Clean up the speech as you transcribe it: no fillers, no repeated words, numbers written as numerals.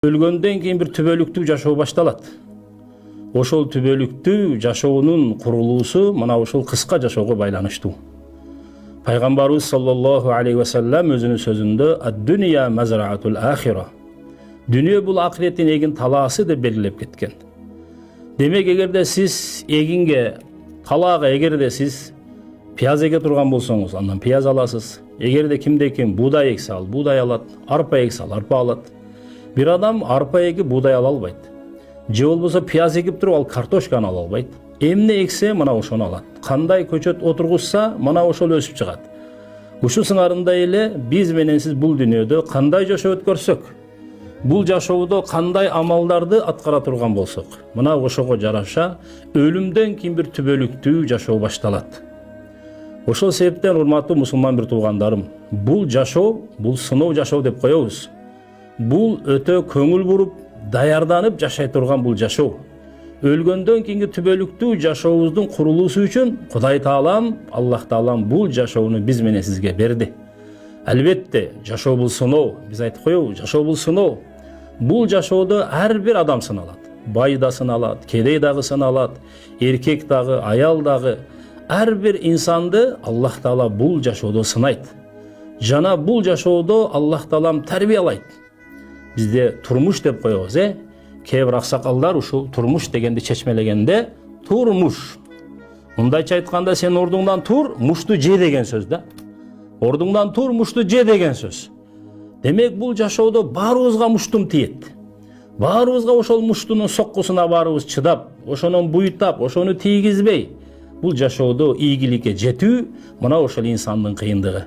Өлгөндөн кийин бир түбөлүктүү жашоо башталат. Ошол түбөлүктүү жашоонун курулуусу мына ушул кыска жашоого байланыштуу. Пайгамбарыбыз саллаллаху алейхи ва саллям өзүнүн сөзүндө ад-дүния мазраатул ахира. Дүние бул акыреттин эгин талаасы деп белгилеп кеткен. Демек эгерде сиз эгинге, талаага эгерде сиз пияз эге турган болсоңуз, андан пияз аласыз. Эгерде кимде ким буудай эксе ал буудай алат, арпа эксе ал арпа алат. Бир адам арпа эгип буудай ала албайт. Же болбосо пияз эгип туруп ал картошканы ала албайт. Эмне эксе мына ошону алат. Кандай көчөт отургузса мына ошол өсүп чыгат. Ушул сыңарындай эле биз менен сиз бул дүйнөдө кандай жашоо өткөрсөк, бул жашоодо кандай амалдарды аткара турган болсок, мына ошого жараша өлүмдөн кийин бир түбөлүктүү жашоо башталат. Ошол себептен урматтуу мусулман бир туугандарым, бул жашоо, бул сыноо жашоо деп коебуз. Бул өтө көңүл буруп, даярданып жашай турган бул жашоо. Өлгөндөн кийинки түбөлүктүү жашообуздун курулуусу үчүн Кудай Таалам, Аллах Таалам бул жашоону биз менен сизге берди. Албетте, жашоо бул сыноо, биз айтып коебуз, жашоо бул сыноо. Бул жашоодо ар бир адам сыналат. Бай да сыналат, кедей дагы сыналат, эркек дагы, аял дагы. Ар бир инсанды Аллах Таала бул жашоодо сынайт. Жана бул жашоодо Аллах Таалам тарбиялайт. Бизде турмуш деп коебуз, Кээ бир аксакалдар ушул турмуш дегенди чечмелегенде турмуш. Мындайча айтканда сен ордуңдан тур, мушту же деген сөз да. Ордуңдан тур, мушту же деген сөз. Демек бул жашоодо баарыбызга муштум тиет. Баарыбызга ошол муштунун соккусуна баарыбыз чыдап, ошонун буйтап, ошону тийгизбей, бул жашоодо ийгиликке жетүү мына ошол инсандын кыйындыгы.